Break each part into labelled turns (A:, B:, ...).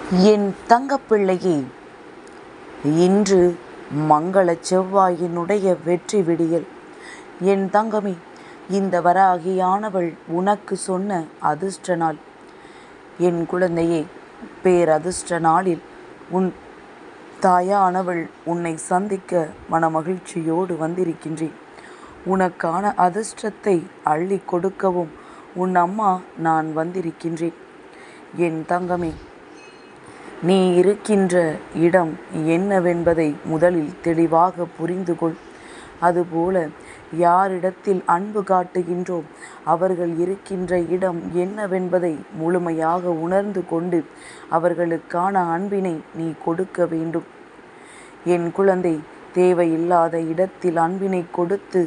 A: என் தங்கப்பிள்ளையே, இன்று மங்களச் செவ்வாயினுடைய வெற்றி விடியல். என் தங்கமே, இந்த வராகியானவள் உனக்கு சொன்ன அதிர்ஷ்ட நாள். என் குழந்தையே, பேரதிர்ஷ்ட நாளில் உன் தாயானவள் உன்னை சந்திக்க மனமகிழ்ச்சியோடு வந்திருக்கின்றேன். உனக்கான அதிர்ஷ்டத்தை அள்ளி கொடுக்கவும் உன் அம்மா நான் வந்திருக்கின்றேன். என் தங்கமே, நீ இருக்கின்ற இடம் என்னவென்பதை முதலில் தெளிவாக புரிந்து கொள். அதுபோல யாரிடத்தில் அன்பு காட்டுகின்றோம் அவர்கள் இருக்கின்ற இடம் என்னவென்பதை முழுமையாக உணர்ந்து கொண்டு அவர்களுக்கான அன்பினை நீ கொடுக்க வேண்டும். என் குழந்தை, தேவையில்லாத இடத்தில் அன்பினை கொடுத்து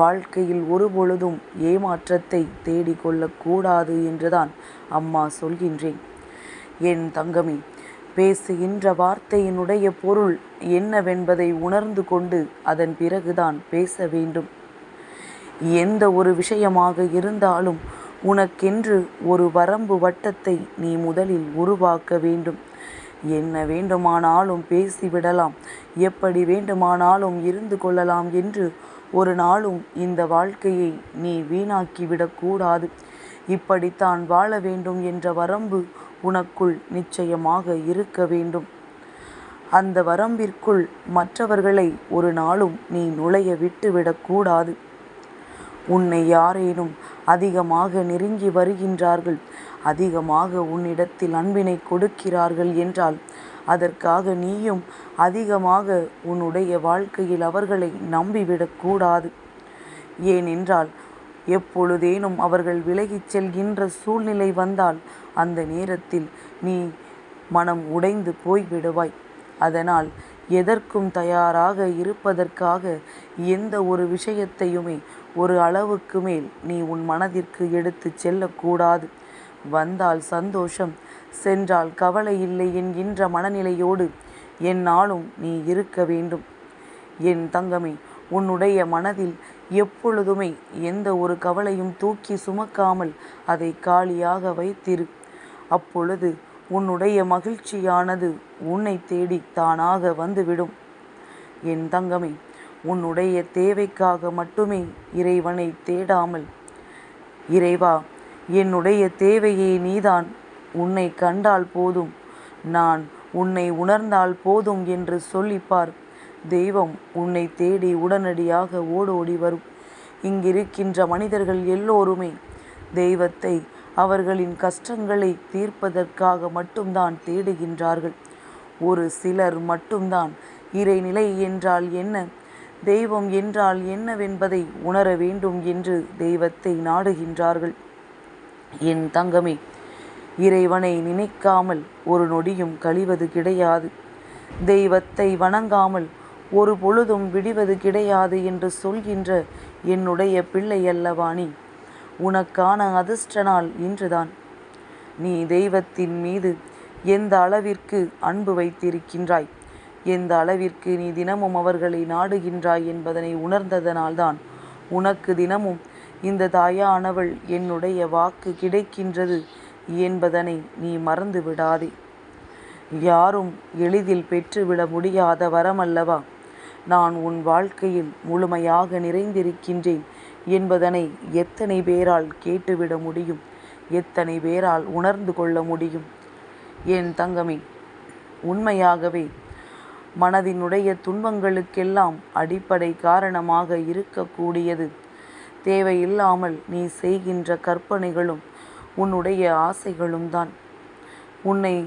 A: வாழ்க்கையில் ஒருபொழுதும் ஏமாற்றத்தை தேடிக்கொள்ளக்கூடாது என்றுதான் அம்மா சொல்கின்றேன். என் தங்கமே, பேசுகின்ற வார்த்தையினுடைய பொருள் என்னவென்பதை உணர்ந்து கொண்டு அதன் பிறகுதான் பேச வேண்டும். எந்த ஒரு விஷயமாக இருந்தாலும் உனக்கென்று ஒரு வரம்பு வட்டத்தை நீ முதலில் உருவாக்க வேண்டும். என்ன வேண்டுமானாலும் பேசிவிடலாம், எப்படி வேண்டுமானாலும் இருந்து கொள்ளலாம் என்று ஒரு நாளும் இந்த வாழ்க்கையை நீ வீணாக்கிவிடக்கூடாது. இப்படித்தான் வாழ வேண்டும் என்ற வரம்பு உனக்குள் நிச்சயமாக இருக்க வேண்டும். அந்த வரம்பிற்குள் மற்றவர்களை ஒரு நாளும் நீ நுழைய விட்டுவிடக்கூடாது. உன்னை யாரேனும் அதிகமாக நெருங்கி வருகின்றார்கள், அதிகமாக உன்னிடத்தில் அன்பினை கொடுக்கிறார்கள் என்றால் அதற்காக நீயும் அதிகமாக உன்னுடைய வாழ்க்கையில் அவர்களை நம்பிவிடக்கூடாது. ஏனென்றால் எப்பொழுதேனும் அவர்கள் விலகிச் செல்கின்ற சூழ்நிலை வந்தால் அந்த நேரத்தில் நீ மனம் உடைந்து போய்விடுவாய். அதனால் எதற்கும் தயாராக இருப்பதற்காக எந்த ஒரு விஷயத்தையுமே ஒரு அளவுக்கு மேல் நீ உன் மனதிற்கு எடுத்து செல்லக்கூடாது. வந்தால் சந்தோஷம், சென்றால் கவலை இல்லை என்கின்ற மனநிலையோடு எந்நாளும் நீ இருக்க வேண்டும். என் தங்கமே, உன்னுடைய மனதில் எப்பொழுதுமே எந்த ஒரு கவலையும் தூக்கி சுமக்காமல் அதை காலியாக வைத்திரு. அப்பொழுது உன்னுடைய மகிழ்ச்சியானது உன்னை தேடி தானாக வந்துவிடும். என் தங்கமே, உன்னுடைய தேவைக்காக மட்டுமே இறைவனை தேடாமல், இறைவா, என்னுடைய தேவையே நீதான், உன்னை கண்டால் போதும், நான் உன்னை உணர்ந்தால் போதும் என்று சொல்லிப்பார். தெய்வம் உன்னை தேடி உடனடியாக ஓடோடி வரும். இங்கிருக்கின்ற மனிதர்கள் எல்லோருமே தெய்வத்தை அவர்களின் கஷ்டங்களை தீர்ப்பதற்காக மட்டும்தான் தேடுகின்றார்கள். ஒரு சிலர் மட்டும்தான் இறைநிலை என்றால் என்ன, தெய்வம் என்றால் என்னவென்பதை உணர வேண்டும் என்று தெய்வத்தை நாடுகின்றார்கள். என் தங்கமே, இறைவனை நினைக்காமல் ஒரு நொடியும் கழிவது கிடையாது. தெய்வத்தை வணங்காமல் ஒரு பொழுதும் விடுவது கிடையாது என்று சொல்கின்ற என்னுடைய பிள்ளை அல்லவா நீ? உனக்கான அதிர்ஷ்ட நாள் இன்றுதான். நீ தெய்வத்தின் மீது எந்த அளவிற்கு அன்பு வைத்திருக்கின்றாய், எந்த அளவிற்கு நீ தினமும் அவர்களை நாடுகின்றாய் என்பதனை உணர்ந்ததனால்தான் உனக்கு தினமும் இந்த தாயானவள் என்னுடைய வாக்கு கிடைக்கின்றது என்பதனை நீ மறந்து விடாதே. யாரும் எளிதில் பெற்றுவிட முடியாத வரமல்லவா நான் உன் வாழ்க்கையில் முழுமையாக நிறைந்திருக்கின்றேன் என்பதனை எத்தனை பேரால் கேட்டுவிட முடியும், எத்தனை பேரால் உணர்ந்து கொள்ள முடியும்? என் தங்கமே, உண்மையாகவே மனதினுடைய துன்பங்களுக்கெல்லாம் அடிப்படை காரணமாக இருக்கக்கூடியது தேவையில்லாமல் நீ செய்கின்ற கற்பனைகளும் உன்னுடைய ஆசைகளும் தான். உன்னை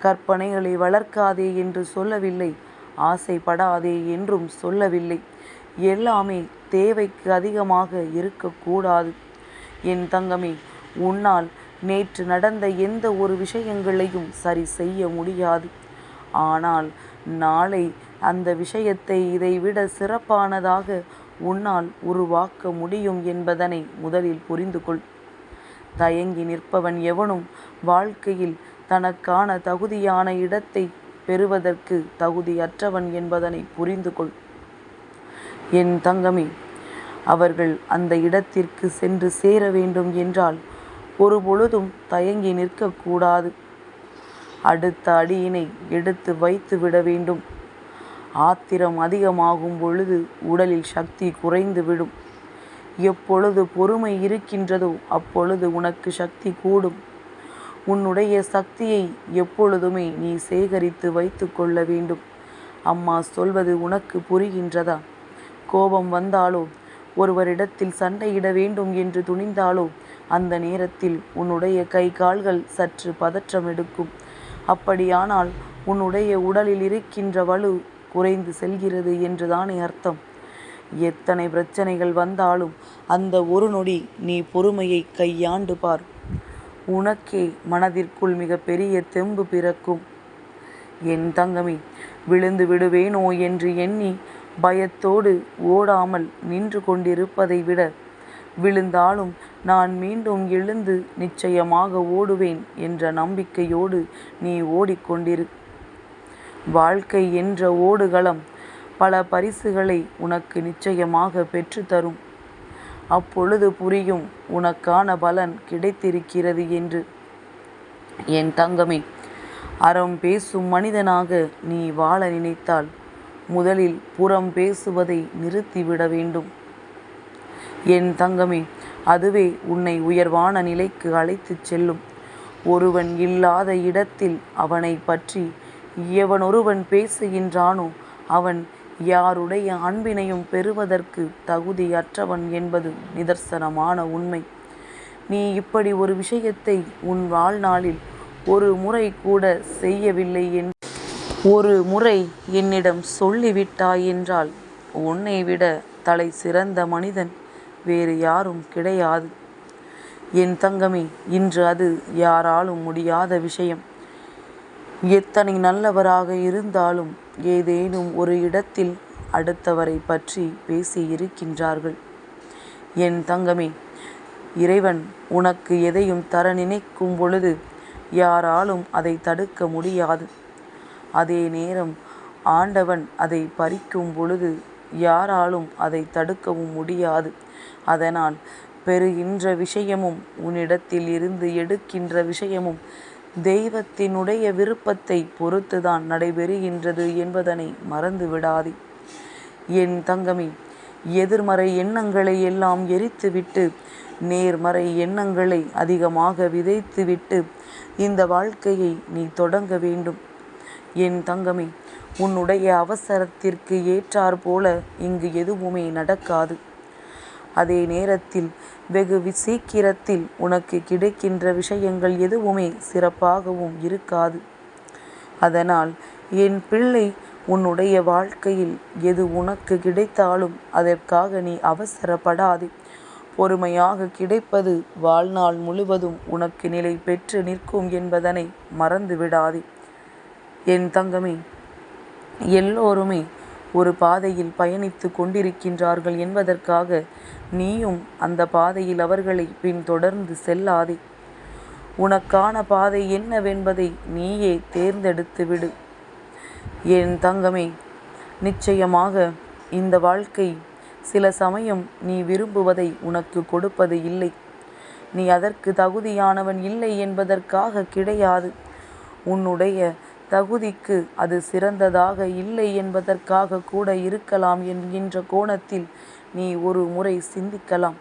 A: கற்பனைகளை வளர்க்காதே என்று சொல்லவில்லை, ஆசைப்படாதே என்றும் சொல்லவில்லை. எல்லாமே தேவைக்கு அதிகமாக இருக்கக்கூடாது. என் தங்கமே, உன்னால் நேற்று நடந்த எந்த ஒரு விஷயங்களையும் சரி செய்ய முடியாது. ஆனால் நாளை அந்த விஷயத்தை இதைவிட சிறப்பானதாக உன்னால் உருவாக்க முடியும் என்பதனை முதலில் புரிந்து கொள். தயங்கி நிற்பவன் எவனும் வாழ்க்கையில் தனக்கான தகுதியான இடத்தை பெறுவதற்கு தகுதியற்றவன் என்பதனை புரிந்து கொள். என் தங்கமே, அவர்கள் அந்த இடத்திற்கு சென்று சேர வேண்டும் என்றால் ஒரு பொழுதும் தயங்கி நிற்கக்கூடாது. அடுத்த அடியினை எடுத்து வைத்து விட வேண்டும். ஆத்திரம் அதிகமாகும் பொழுது உடலில் சக்தி குறைந்து விடும். எப்பொழுது பொறுமை இருக்கின்றதோ அப்பொழுது உனக்கு சக்தி கூடும். உன்னுடைய சக்தியை எப்பொழுதுமே நீ சேகரித்து வைத்து கொள்ள வேண்டும். அம்மா சொல்வது உனக்கு புரிகின்றதா? கோபம் வந்தாலோ, ஒருவரிடத்தில் சண்டையிட வேண்டும் என்று துணிந்தாலோ, அந்த நேரத்தில் உன்னுடைய கை கால்கள் சற்று பதற்றம் எடுக்கும். அப்படியானால் உன்னுடைய உடலில் இருக்கின்ற வலு குறைந்து செல்கிறது என்றுதானே அர்த்தம். எத்தனை பிரச்சனைகள் வந்தாலும் அந்த ஒரு நொடி நீ பொறுமையை கையாண்டு பார். உனக்கே மனதிற்குள் மிக பெரிய தெம்பு பிறக்கும். என் தங்கமே, விழுந்து விடுவேனோ என்று எண்ணி பயத்தோடு ஓடாமல் நின்று கொண்டிருப்பதை விட, விழுந்தாலும் நான் மீண்டும் எழுந்து நிச்சயமாக ஓடுவேன் என்ற நம்பிக்கையோடு நீ ஓடிக்கொண்டிரு. வாழ்க்கை என்ற ஓடுகளம் பல பரிசுகளை உனக்கு நிச்சயமாக பெற்றுத்தரும். அப்பொழுது புரியும் உனக்கான பலன் கிடைத்திருக்கிறது என்று. என் தங்கமே, அறம் பேசும் மனிதனாக நீ வாழ நினைத்தால் முதலில் புறம் பேசுவதை நிறுத்திவிட வேண்டும். என் தங்கமே, அதுவே உன்னை உயர்வான நிலைக்கு அழைத்துச் செல்லும். ஒருவன் இல்லாத இடத்தில் அவனை பற்றி எவனொருவன் பேசுகின்றானோ அவன் யாருடைய அன்பினையும் பெறுவதற்கு தகுதியற்றவன் என்பது நிதர்சனமான உண்மை. நீ இப்படி ஒரு விஷயத்தை உன் வாழ்நாளில் ஒரு முறை கூட செய்யவில்லை என்று ஒரு முறை என்னிடம் சொல்லிவிட்டாய் என்றால் உன்னை விட தலை சிறந்த மனிதன் வேறு யாரும் கிடையாது. என் தங்கமே, இன்று அது யாராலும் முடியாத விஷயம். எத்தனை நல்லவராக இருந்தாலும் ஏதேனும் ஒரு இடத்தில் அடுத்தவரை பற்றி பேசி இருக்கின்றார்கள். என் தங்கமே, இறைவன் உனக்கு எதையும் தர நினைக்கும் பொழுது யாராலும் அதை தடுக்க முடியாது. அதே நேரம் ஆண்டவன் அதை பறிக்கும் பொழுது யாராலும் அதை தடுக்கவும் முடியாது. அதனால் பெறுகின்ற விஷயமும் உன்னிடத்தில் இருந்து எடுக்கின்ற விஷயமும் தெய்வத்தினுடைய விருப்பத்தை பொறுத்துதான் நடைபெறுகின்றது என்பதனை மறந்து விடாதே. என் தங்கமே, எதிர்மறை எண்ணங்களை எல்லாம் எரித்துவிட்டு நேர்மறை எண்ணங்களை அதிகமாக விதைத்துவிட்டு இந்த வாழ்க்கையை நீ தொடங்க வேண்டும். என் தங்கமே, உன்னுடைய அவசரத்திற்கு ஏற்றாற் போல இங்கு எதுவுமே நடக்காது. அதே நேரத்தில் வெகு சீக்கிரத்தில் உனக்கு கிடைக்கின்ற விஷயங்கள் எதுவுமே சிறப்பாகவும் இருக்காது. அதனால் என் பிள்ளை, உன்னுடைய வாழ்க்கையில் எது உனக்கு கிடைத்தாலும் அதற்காக நீ அவசரப்படாதே. பொறுமையாக கிடைப்பது வாழ்நாள் முழுவதும் உனக்கு நிலை பெற்று நிற்கும் என்பதனை மறந்து விடாதே. என் தங்கமே, எல்லோருமே ஒரு பாதையில் பயணித்து கொண்டிருக்கின்றார்கள் என்பதற்காக நீயும் அந்த பாதையில் அவர்களை பின்தொடர்ந்து செல்லாதே. உனக்கான பாதை என்னவென்பதை நீயே தேர்ந்தெடுத்து விடு. என் தங்கமே, நிச்சயமாக இந்த வாழ்க்கை சில சமயம் நீ விரும்புவதை உனக்கு கொடுப்பது இல்லை. நீ அதற்கு தகுதியானவன் இல்லை என்பதற்காக கிடையாது. உன்னுடைய தகுதிக்கு அது சிறந்ததாக இல்லை என்பதற்காக கூட இருக்கலாம் என்கின்ற கோணத்தில் நீ ஒரு முறை சிந்திக்கலாம்.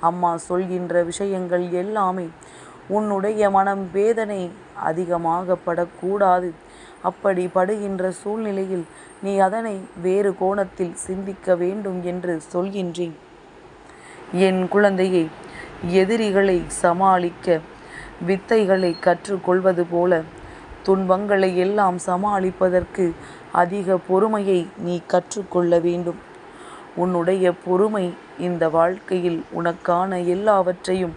A: அம்மா சொல்கின்ற விஷயங்கள் எல்லாமே உன்னுடைய மனம் வேதனை அதிகமாக படக்கூடாது. அப்படி படுகின்ற சூழ்நிலையில் நீ அதனை வேறு கோணத்தில் சிந்திக்க வேண்டும் என்று சொல்கின்றேன். என் குழந்தையை, எதிரிகளை சமாளிக்க வித்தைகளை கற்றுக்கொள்வது போல துன்பங்களை எல்லாம் சமாளிப்பதற்கு அதிக பொறுமையை நீ கற்றுக்கொள்ள வேண்டும். உன்னுடைய பொறுமை இந்த வாழ்க்கையில் உனக்கான எல்லாவற்றையும்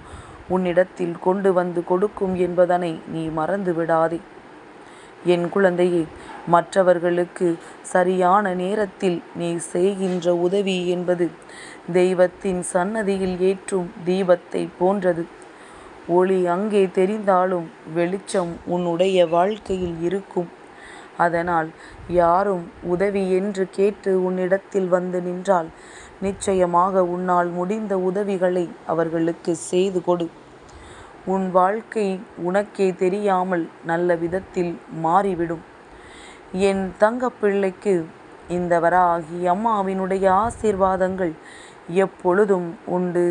A: உன்னிடத்தில் கொண்டு வந்து கொடுக்கும் என்பதனை நீ மறந்து விடாதே. என் குழந்தையே, மற்றவர்களுக்கு சரியான நேரத்தில் நீ செய்கின்ற உதவி என்பது தெய்வத்தின் சன்னதியில் ஏற்றும் தீபத்தை போன்றது. ஒளி அங்கே தெரிந்தாலும் வெளிச்சம் உன்னுடைய வாழ்க்கையில் இருக்கும். அதனால் யாரும் உதவி என்று கேட்டு உன்னிடத்தில் வந்து நின்றால் நிச்சயமாக உன்னால் முடிந்த உதவிகளை அவர்களுக்கு செய்து கொடு. உன் வாழ்க்கை உனக்கே தெரியாமல் நல்ல விதத்தில் மாறிவிடும். என் தங்கப்பிள்ளைக்கு இந்த வராகி அம்மாவினுடைய ஆசீர்வாதங்கள் எப்பொழுதும் உண்டு.